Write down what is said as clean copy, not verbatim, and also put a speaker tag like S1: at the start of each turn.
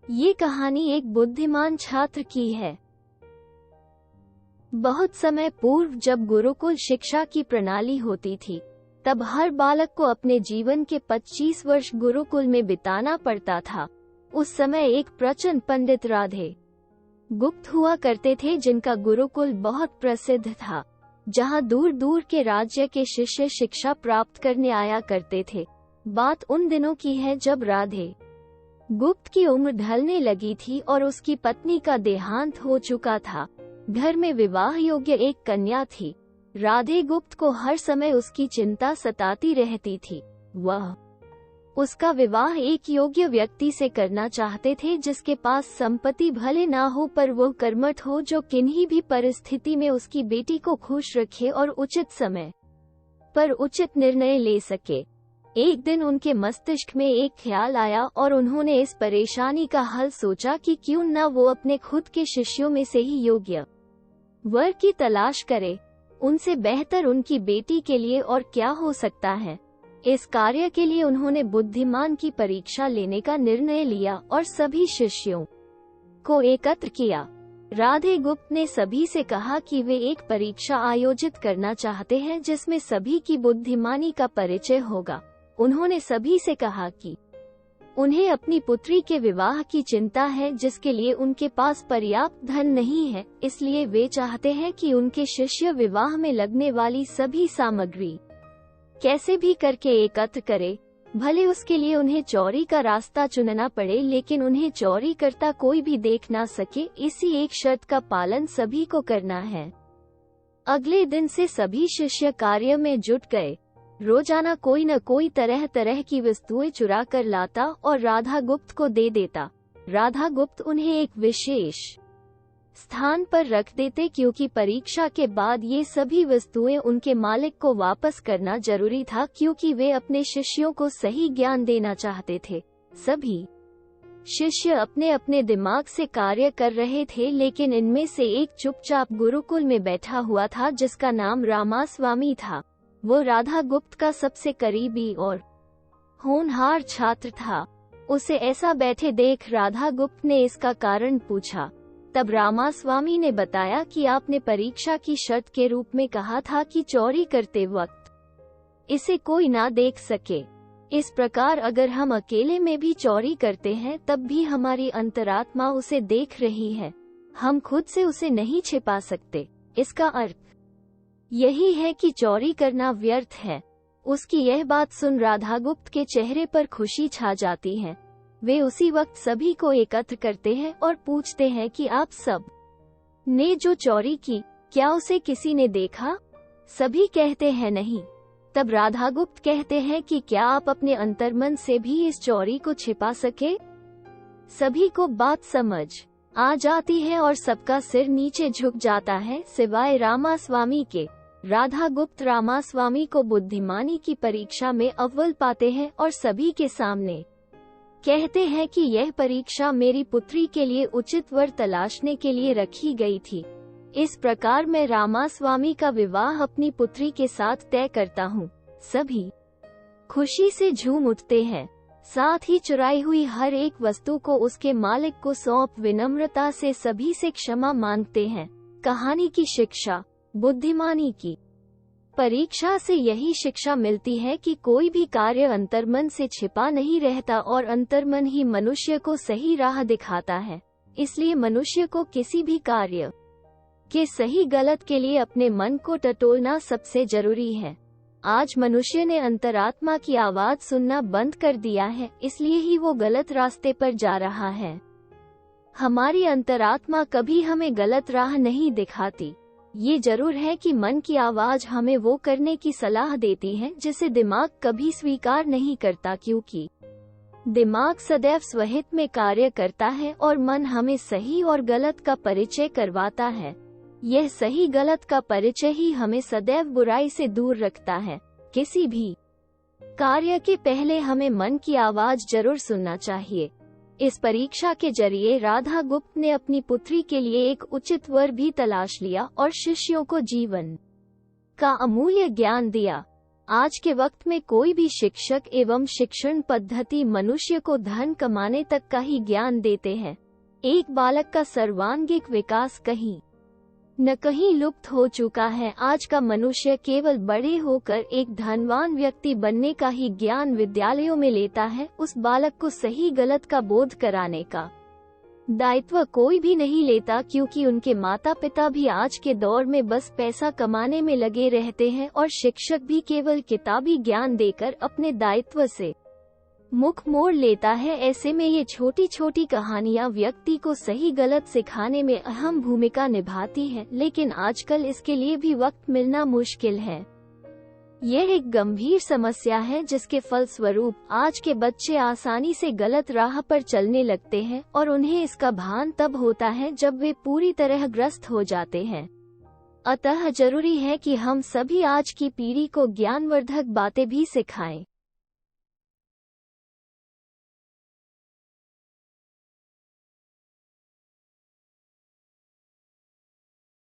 S1: ये कहानी एक बुद्धिमान छात्र की है। बहुत समय पूर्व जब गुरुकुल शिक्षा की प्रणाली होती थी, तब हर बालक को अपने जीवन के 25 वर्ष गुरुकुल में बिताना पड़ता था। उस समय एक प्रचंड पंडित राधे गुप्त हुआ करते थे, जिनका गुरुकुल बहुत प्रसिद्ध था, जहां दूर दूर के राज्य के शिष्य शिक्षा प्राप्त करने आया करते थे। बात उन दिनों की है जब राधे गुप्त की उम्र ढलने लगी थी और उसकी पत्नी का देहांत हो चुका था। घर में विवाह योग्य एक कन्या थी। राधे गुप्त को हर समय उसकी चिंता सताती रहती थी। वह उसका विवाह एक योग्य व्यक्ति से करना चाहते थे, जिसके पास संपत्ति भले ना हो पर वो कर्मठ हो, जो किन्हीं भी परिस्थिति में उसकी बेटी को खुश रखे और उचित समय पर उचित निर्णय ले सके। एक दिन उनके मस्तिष्क में एक ख्याल आया और उन्होंने इस परेशानी का हल सोचा कि क्यों न वो अपने खुद के शिष्यों में से ही योग्य वर की तलाश करे। उनसे बेहतर उनकी बेटी के लिए और क्या हो सकता है। इस कार्य के लिए उन्होंने बुद्धिमान की परीक्षा लेने का निर्णय लिया और सभी शिष्यों को एकत्र किया। राधे गुप्त ने सभी से कहा कि वे एक परीक्षा आयोजित करना चाहते हैं, जिसमें सभी की बुद्धिमानी का परिचय होगा। उन्होंने सभी से कहा कि उन्हें अपनी पुत्री के विवाह की चिंता है, जिसके लिए उनके पास पर्याप्त धन नहीं है, इसलिए वे चाहते हैं कि उनके शिष्य विवाह में लगने वाली सभी सामग्री कैसे भी करके एकत्र करे। भले उसके लिए उन्हें चोरी का रास्ता चुनना पड़े, लेकिन उन्हें चोरी करता कोई भी देख ना सके। इसी एक शर्त का पालन सभी को करना है। अगले दिन से सभी शिष्य कार्य में जुट गए। रोजाना कोई न कोई तरह तरह की वस्तुएं चुरा कर लाता और राधा गुप्त को दे देता। राधा गुप्त उन्हें एक विशेष स्थान पर रख देते, क्योंकि परीक्षा के बाद ये सभी वस्तुएं उनके मालिक को वापस करना जरूरी था, क्योंकि वे अपने शिष्यों को सही ज्ञान देना चाहते थे। सभी शिष्य अपने अपने दिमाग से कार्य कर रहे थे, लेकिन इनमें से एक चुपचाप गुरुकुल में बैठा हुआ था, जिसका नाम रामास्वामी था। वो राधा गुप्त का सबसे करीबी और होनहार छात्र था। उसे ऐसा बैठे देख राधा गुप्त ने इसका कारण पूछा। तब रामास्वामी ने बताया कि आपने परीक्षा की शर्त के रूप में कहा था कि चोरी करते वक्त इसे कोई ना देख सके। इस प्रकार अगर हम अकेले में भी चोरी करते हैं, तब भी हमारी अंतरात्मा उसे देख रही है। हम खुद से उसे नहीं छिपा सकते। इसका अर्थ यही है कि चोरी करना व्यर्थ है। उसकी यह बात सुन राधा गुप्त के चेहरे पर खुशी छा जाती है। वे उसी वक्त सभी को एकत्र करते हैं और पूछते हैं कि आप सब ने जो चोरी की, क्या उसे किसी ने देखा? सभी कहते हैं नहीं। तब राधा गुप्त कहते हैं कि क्या आप अपने अंतर्मन से भी इस चोरी को छिपा सके? सभी को बात समझ आ जाती है और सबका सिर नीचे झुक जाता है, सिवाय रामास्वामी के। राधा गुप्त रामास्वामी को बुद्धिमानी की परीक्षा में अव्वल पाते हैं और सभी के सामने कहते हैं कि यह परीक्षा मेरी पुत्री के लिए उचित वर तलाशने के लिए रखी गई थी। इस प्रकार मैं रामास्वामी का विवाह अपनी पुत्री के साथ तय करता हूँ। सभी खुशी से झूम उठते हैं। साथ ही चुराई हुई हर एक वस्तु को उसके मालिक को सौंप विनम्रता से सभी से क्षमा मांगते हैं। कहानी की शिक्षा। बुद्धिमानी की परीक्षा से यही शिक्षा मिलती है कि कोई भी कार्य अंतर्मन से छिपा नहीं रहता और अंतर्मन ही मनुष्य को सही राह दिखाता है। इसलिए मनुष्य को किसी भी कार्य के सही गलत के लिए अपने मन को टटोलना सबसे जरूरी है। आज मनुष्य ने अंतरात्मा की आवाज सुनना बंद कर दिया है, इसलिए ही वो गलत रास्ते पर जा रहा है। हमारी अंतरात्मा कभी हमें गलत राह नहीं दिखाती। ये जरूर है कि मन की आवाज हमें वो करने की सलाह देती है जिसे दिमाग कभी स्वीकार नहीं करता, क्योंकि दिमाग सदैव स्वहित में कार्य करता है और मन हमें सही और गलत का परिचय करवाता है। यह सही गलत का परिचय ही हमें सदैव बुराई से दूर रखता है। किसी भी कार्य के पहले हमें मन की आवाज जरूर सुनना चाहिए। इस परीक्षा के जरिए राधा गुप्त ने अपनी पुत्री के लिए एक उचित वर भी तलाश लिया और शिष्यों को जीवन का अमूल्य ज्ञान दिया। आज के वक्त में कोई भी शिक्षक एवं शिक्षण पद्धति मनुष्य को धन कमाने तक का ही ज्ञान देते हैं। एक बालक का सर्वांगीण विकास कहीं न कहीं लुप्त हो चुका है। आज का मनुष्य केवल बड़े होकर एक धनवान व्यक्ति बनने का ही ज्ञान विद्यालयों में लेता है। उस बालक को सही गलत का बोध कराने का दायित्व कोई भी नहीं लेता, क्योंकि उनके माता पिता भी आज के दौर में बस पैसा कमाने में लगे रहते हैं और शिक्षक भी केवल किताबी ज्ञान देकर अपने दायित्व से मुख मोड़ लेता है। ऐसे में ये छोटी छोटी कहानियां व्यक्ति को सही गलत सिखाने में अहम भूमिका निभाती हैं, लेकिन आजकल इसके लिए भी वक्त मिलना मुश्किल है। यह एक गंभीर समस्या है जिसके फलस्वरूप आज के बच्चे आसानी से गलत राह पर चलने लगते हैं और उन्हें इसका भान तब होता है जब वे पूरी तरह ग्रस्त हो जाते हैं। अतः जरूरी है कि हम सभी आज की पीढ़ी को ज्ञानवर्धक बातें भी सिखाएं।